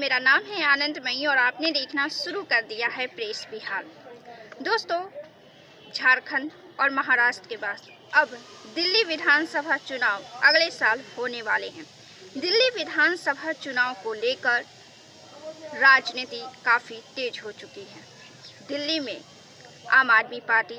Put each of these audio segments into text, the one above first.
मेरा नाम है आनंदमयी और आपने देखना शुरू कर दिया है प्रेस बिहार। दोस्तों, झारखंड और महाराष्ट्र के बाद अब दिल्ली विधानसभा चुनाव अगले साल होने वाले हैं। दिल्ली विधानसभा चुनाव को लेकर राजनीति काफ़ी तेज हो चुकी है। दिल्ली में आम आदमी पार्टी,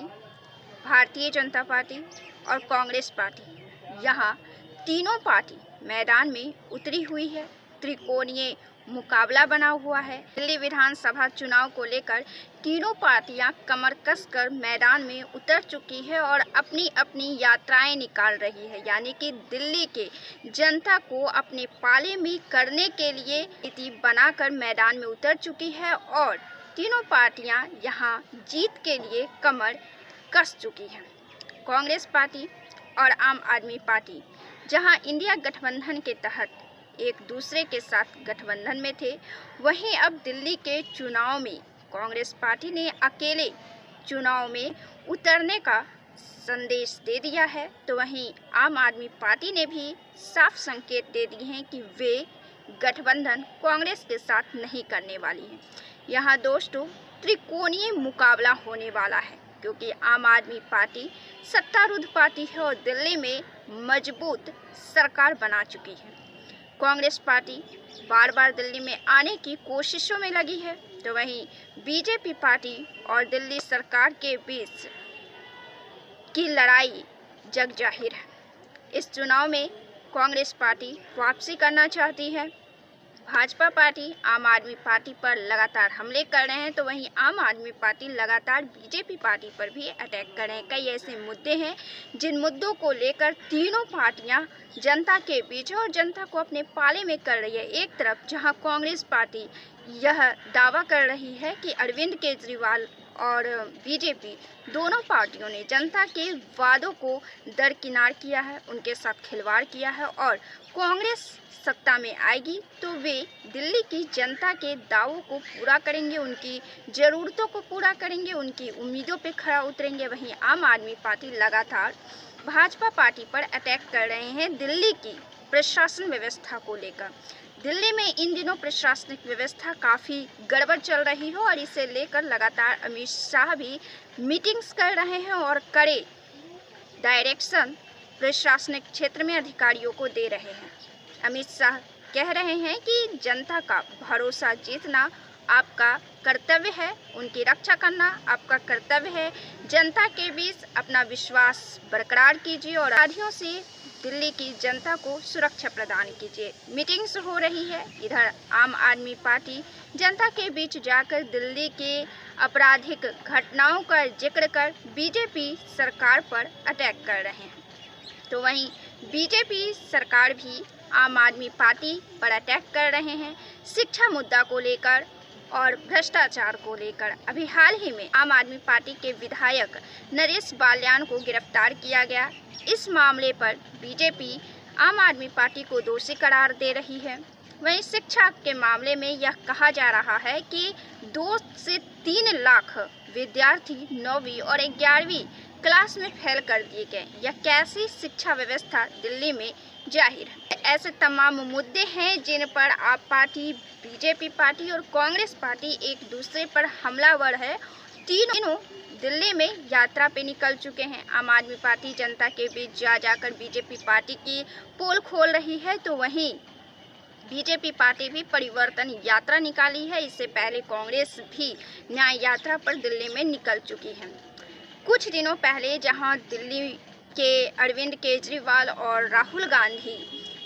भारतीय जनता पार्टी और कांग्रेस पार्टी, यहाँ तीनों पार्टी मैदान में उतरी हुई है। त्रिकोणीय मुकाबला बना हुआ है। दिल्ली विधानसभा चुनाव को लेकर तीनों पार्टियां कमर कसकर मैदान में उतर चुकी है और अपनी अपनी यात्राएं निकाल रही है, यानी कि दिल्ली के जनता को अपने पाले में करने के लिए नीति बनाकर मैदान में उतर चुकी है और तीनों पार्टियां यहां जीत के लिए कमर कस चुकी हैं। कांग्रेस पार्टी और आम आदमी पार्टी जहां इंडिया गठबंधन के तहत एक दूसरे के साथ गठबंधन में थे, वहीं अब दिल्ली के चुनाव में कांग्रेस पार्टी ने अकेले चुनाव में उतरने का संदेश दे दिया है, तो वहीं आम आदमी पार्टी ने भी साफ संकेत दे दिए हैं कि वे गठबंधन कांग्रेस के साथ नहीं करने वाली है। यहाँ दोस्तों त्रिकोणीय मुकाबला होने वाला है, क्योंकि आम आदमी पार्टी सत्तारूढ़ पार्टी है और दिल्ली में मजबूत सरकार बना चुकी है। कांग्रेस पार्टी बार बार दिल्ली में आने की कोशिशों में लगी है, तो वहीं बीजेपी पार्टी और दिल्ली सरकार के बीच की लड़ाई जग जाहिर है। इस चुनाव में कांग्रेस पार्टी वापसी करना चाहती है। भाजपा पार्टी आम आदमी पार्टी पर लगातार हमले कर रहे हैं, तो वहीं आम आदमी पार्टी लगातार बीजेपी पार्टी पर भी अटैक कर रहे हैं। कई ऐसे मुद्दे हैं जिन मुद्दों को लेकर तीनों पार्टियां जनता के बीच और जनता को अपने पाले में कर रही है। एक तरफ जहां कांग्रेस पार्टी यह दावा कर रही है कि अरविंद केजरीवाल और बीजेपी दोनों पार्टियों ने जनता के वादों को दरकिनार किया है, उनके साथ खिलवाड़ किया है और कांग्रेस सत्ता में आएगी तो वे दिल्ली की जनता के दावों को पूरा करेंगे, उनकी ज़रूरतों को पूरा करेंगे, उनकी उम्मीदों पे खरा उतरेंगे। वहीं आम आदमी पार्टी लगातार भाजपा पार्टी पर अटैक कर रहे हैं दिल्ली की प्रशासन व्यवस्था को लेकर। दिल्ली में इन दिनों प्रशासनिक व्यवस्था काफ़ी गड़बड़ चल रही है और इसे लेकर लगातार अमित शाह भी मीटिंग्स कर रहे हैं और कड़े डायरेक्शन प्रशासनिक क्षेत्र में अधिकारियों को दे रहे हैं। अमित शाह कह रहे हैं कि जनता का भरोसा जीतना आपका कर्तव्य है, उनकी रक्षा करना आपका कर्तव्य है। जनता के बीच अपना विश्वास बरकरार कीजिए और अपराधियों से दिल्ली की जनता को सुरक्षा प्रदान कीजिए। मीटिंग्स हो रही है। इधर आम आदमी पार्टी जनता के बीच जाकर दिल्ली के आपराधिक घटनाओं का जिक्र कर बीजेपी सरकार पर अटैक कर रहे हैं, तो वहीं बीजेपी सरकार भी आम आदमी पार्टी पर अटैक कर रहे हैं शिक्षा मुद्दा को लेकर और भ्रष्टाचार को लेकर। अभी हाल ही में आम आदमी पार्टी के विधायक नरेश बाल्यान को गिरफ्तार किया गया। इस मामले पर बीजेपी आम आदमी पार्टी को दोषी करार दे रही है। वहीं शिक्षा के मामले में यह कहा जा रहा है कि 2 से 3 लाख विद्यार्थी 9वीं और 11वीं क्लास में फेल कर दिए गए। यह कैसी शिक्षा व्यवस्था दिल्ली में जाहिर है। ऐसे तमाम मुद्दे हैं जिन पर आप पार्टी, बीजेपी पार्टी और कांग्रेस पार्टी एक दूसरे पर हमलावर है। तीनों दिल्ली में यात्रा पे निकल चुके हैं। आम आदमी पार्टी जनता के बीच जाकर बीजेपी पार्टी की पोल खोल रही है, तो वहीं बीजेपी पार्टी भी परिवर्तन यात्रा निकाली है। इससे पहले कांग्रेस भी न्याय यात्रा पर दिल्ली में निकल चुकी है। कुछ दिनों पहले जहां दिल्ली के अरविंद केजरीवाल और राहुल गांधी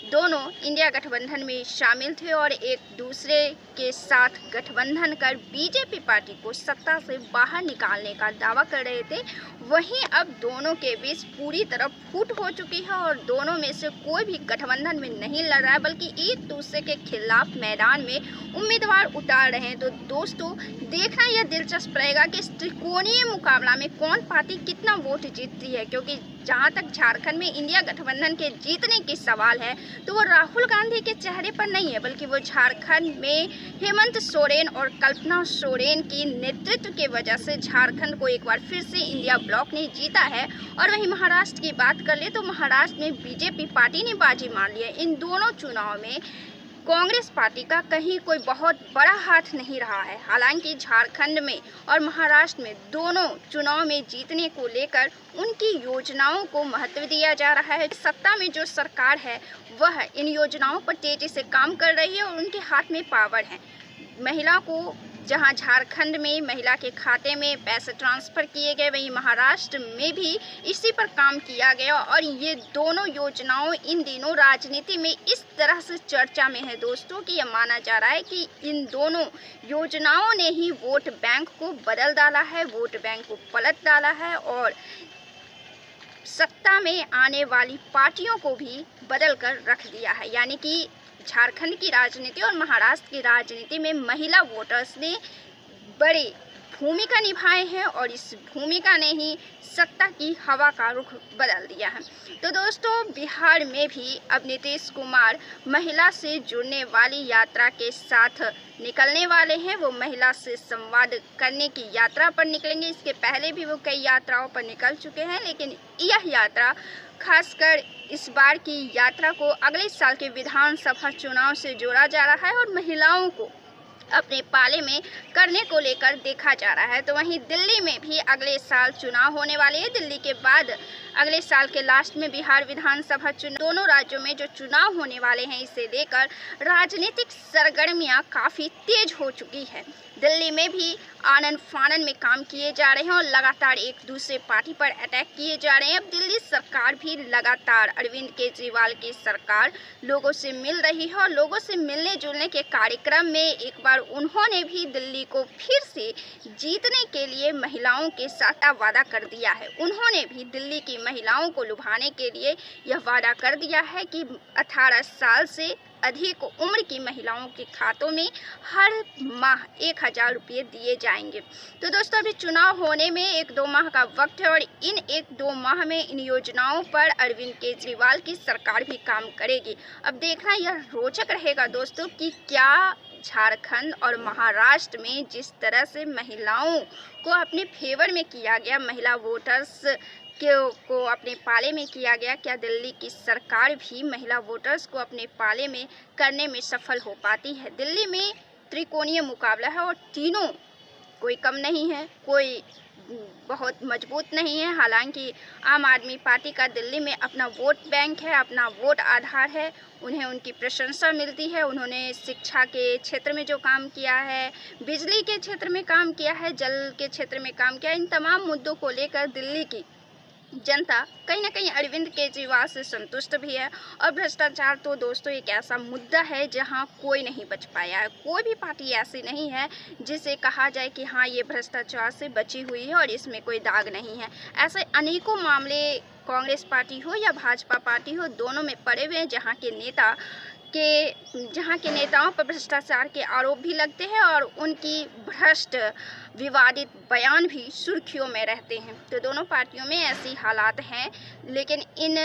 दोनों इंडिया गठबंधन में शामिल थे और एक दूसरे के साथ गठबंधन कर बीजेपी पार्टी को सत्ता से बाहर निकालने का दावा कर रहे थे, वहीं अब दोनों के बीच पूरी तरह फूट हो चुकी है और दोनों में से कोई भी गठबंधन में नहीं लड़ रहा है, बल्कि एक दूसरे के खिलाफ मैदान में उम्मीदवार उतार रहे हैं। तो दोस्तों, देखना यह दिलचस्प रहेगा कि इस त्रिकोणीय मुकाबला में कौन पार्टी कितना वोट जीतती है, क्योंकि जहां तक झारखंड में इंडिया गठबंधन के जीतने की सवाल है तो वो राहुल गांधी के चेहरे पर नहीं है, बल्कि वो झारखंड में हेमंत सोरेन और कल्पना सोरेन की नेतृत्व की वजह से झारखंड को एक बार फिर से इंडिया ब्लॉक ने जीता है। और वहीं महाराष्ट्र की बात कर ले तो महाराष्ट्र में बीजेपी पार्टी ने बाजी मार ली है। इन दोनों चुनाव में कांग्रेस पार्टी का कहीं कोई बहुत बड़ा हाथ नहीं रहा है। हालांकि झारखंड में और महाराष्ट्र में दोनों चुनाव में जीतने को लेकर उनकी योजनाओं को महत्व दिया जा रहा है। सत्ता में जो सरकार है वह इन योजनाओं पर तेजी से काम कर रही है और उनके हाथ में पावर है। महिला को जहां झारखंड में महिला के खाते में पैसे ट्रांसफ़र किए गए, वहीं महाराष्ट्र में भी इसी पर काम किया गया और ये दोनों योजनाओं इन दिनों राजनीति में इस तरह से चर्चा में है दोस्तों कि यह माना जा रहा है कि इन दोनों योजनाओं ने ही वोट बैंक को बदल डाला है, वोट बैंक को पलट डाला है और सत्ता में आने वाली पार्टियों को भी बदल कर रख दिया है। यानी कि झारखंड की राजनीति और महाराष्ट्र की राजनीति में महिला वोटर्स ने बड़ी भूमिका निभाए हैं और इस भूमिका ने ही सत्ता की हवा का रुख बदल दिया है। तो दोस्तों, बिहार में भी अब नीतीश कुमार महिला से जुड़ने वाली यात्रा के साथ निकलने वाले हैं। वो महिला से संवाद करने की यात्रा पर निकलेंगे। इसके पहले भी वो कई यात्राओं पर निकल चुके हैं, लेकिन यह यात्रा खासकर इस बार की यात्रा को अगले साल के विधानसभा चुनाव से जोड़ा जा रहा है और महिलाओं को अपने पाले में करने को लेकर देखा जा रहा है। तो वहीं दिल्ली में भी अगले साल चुनाव होने वाले हैं। दिल्ली के बाद अगले साल के लास्ट में बिहार विधानसभा चुनाव, दोनों राज्यों में जो चुनाव होने वाले हैं, इसे लेकर राजनीतिक सरगर्मियां काफ़ी तेज हो चुकी है। दिल्ली में भी आनन फानन में काम किए जा रहे हैं और लगातार एक दूसरे पार्टी पर अटैक किए जा रहे हैं। अब दिल्ली सरकार भी लगातार अरविंद केजरीवाल की सरकार लोगों से मिल रही है और लोगों से मिलने जुलने के कार्यक्रम में एक बार उन्होंने भी दिल्ली को फिर से जीतने के लिए महिलाओं के साथ वादा कर दिया है। उन्होंने भी दिल्ली की महिलाओं को लुभाने के लिए यह वादा कर दिया है कि 18 साल से अधिक उम्र की महिलाओं के खातों में हर माह 1000 रुपये दिए जाएंगे। तो दोस्तों, अभी चुनाव होने में 1-2 माह का वक्त है और इन 1-2 माह में इन योजनाओं पर अरविंद केजरीवाल की सरकार भी काम करेगी। अब देखना यह रोचक रहेगा दोस्तों कि क्या झारखंड और महाराष्ट्र में जिस तरह से महिलाओं को अपने फेवर में किया गया, महिला वोटर्स को अपने पाले में किया गया, क्या दिल्ली की सरकार भी महिला वोटर्स को अपने पाले में करने में सफल हो पाती है। दिल्ली में त्रिकोणीय मुकाबला है और तीनों कोई कम नहीं है, कोई बहुत मजबूत नहीं है। हालांकि आम आदमी पार्टी का दिल्ली में अपना वोट बैंक है, अपना वोट आधार है, उन्हें उनकी प्रशंसा मिलती है। उन्होंने शिक्षा के क्षेत्र में जो काम किया है, बिजली के क्षेत्र में काम किया है, जल के क्षेत्र में काम किया है, इन तमाम मुद्दों को लेकर दिल्ली की जनता कहीं ना कहीं अरविंद केजरीवाल से संतुष्ट भी है। और भ्रष्टाचार तो दोस्तों एक ऐसा मुद्दा है जहां कोई नहीं बच पाया है। कोई भी पार्टी ऐसी नहीं है जिसे कहा जाए कि हाँ, ये भ्रष्टाचार से बची हुई है और इसमें कोई दाग नहीं है। ऐसे अनेकों मामले कांग्रेस पार्टी हो या भाजपा पार्टी हो, दोनों में पड़े हुए हैं जहाँ के नेताओं पर भ्रष्टाचार के आरोप भी लगते हैं और उनकी भ्रष्ट विवादित बयान भी सुर्खियों में रहते हैं। तो दोनों पार्टियों में ऐसी हालात हैं, लेकिन इन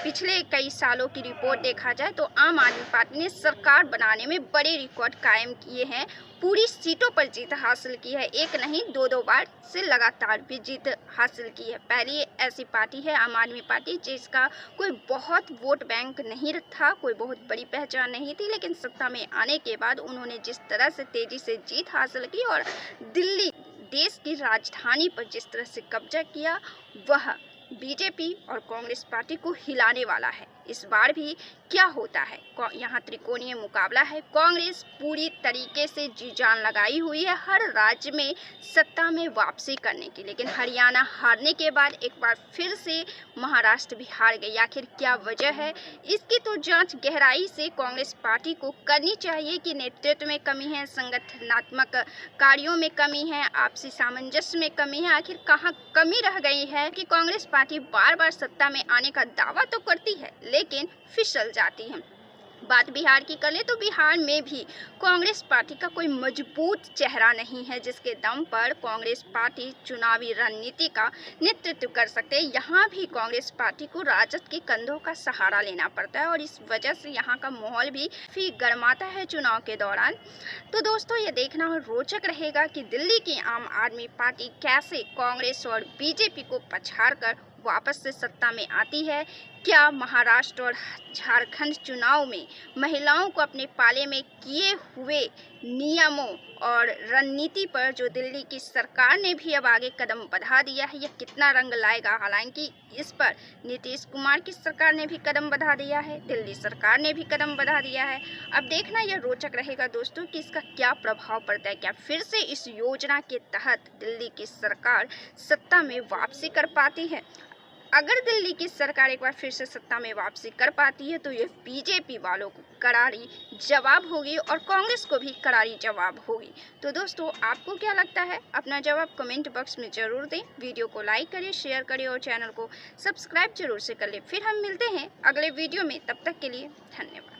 पिछले कई सालों की रिपोर्ट देखा जाए तो आम आदमी पार्टी ने सरकार बनाने में बड़े रिकॉर्ड कायम किए हैं, पूरी सीटों पर जीत हासिल की है। एक नहीं 2-2 बार से लगातार भी जीत हासिल की है। पहली ऐसी पार्टी है आम आदमी पार्टी जिसका कोई बहुत वोट बैंक नहीं था, कोई बहुत बड़ी पहचान नहीं थी, लेकिन सत्ता में आने के बाद उन्होंने जिस तरह से तेजी से जीत हासिल की और दिल्ली देश की राजधानी पर जिस तरह से कब्जा किया, वह बीजेपी और कांग्रेस पार्टी को हिलाने वाला है। इस बार भी क्या होता है, यहाँ त्रिकोणीय मुकाबला है। कांग्रेस पूरी तरीके से जी जान लगाई हुई है हर राज्य में सत्ता में वापसी करने की, लेकिन हरियाणा हारने के बाद एक बार फिर से महाराष्ट्र भी हार गई। आखिर क्या वजह है, इसकी तो जांच गहराई से कांग्रेस पार्टी को करनी चाहिए कि नेतृत्व में कमी है, संगठनात्मक कार्यों में कमी है, आपसी सामंजस्य में कमी है। आखिर कहाँ कमी रह गई है कि कांग्रेस पार्टी बार बार सत्ता में आने का दावा तो करती है लेकिन फिसल जाती है। बात बिहार की करें तो बिहार में भी कांग्रेस पार्टी का कोई मजबूत चेहरा नहीं है जिसके दम पर कांग्रेस पार्टी चुनावी रणनीति का नेतृत्व कर सकते हैं। यहाँ भी कांग्रेस पार्टी को राजद के कंधों का सहारा लेना पड़ता है और इस वजह से यहाँ का माहौल भी गर्माता है चुनाव के दौरान। तो दोस्तों, ये देखना रोचक रहेगा कि दिल्ली की आम आदमी पार्टी कैसे कांग्रेस और बीजेपी को पछाड़ कर वापस से सत्ता में आती है। क्या महाराष्ट्र और झारखंड चुनाव में महिलाओं को अपने पाले में किए हुए नियमों और रणनीति पर जो दिल्ली की सरकार ने भी अब आगे कदम बढ़ा दिया है, यह कितना रंग लाएगा। हालांकि इस पर नीतीश कुमार की सरकार ने भी कदम बढ़ा दिया है, दिल्ली सरकार ने भी कदम बढ़ा दिया है। अब देखना यह रोचक रहेगा दोस्तों कि इसका क्या प्रभाव पड़ता है। क्या फिर से इस योजना के तहत दिल्ली की सरकार सत्ता में वापसी कर पाती है? अगर दिल्ली की सरकार एक बार फिर से सत्ता में वापसी कर पाती है तो ये बीजेपी वालों को करारी जवाब होगी और कांग्रेस को भी करारी जवाब होगी। तो दोस्तों, आपको क्या लगता है? अपना जवाब कमेंट बॉक्स में जरूर दें। वीडियो को लाइक करें, शेयर करें और चैनल को सब्सक्राइब जरूर से कर लें। फिर हम मिलते हैं अगले वीडियो में। तब तक के लिए धन्यवाद।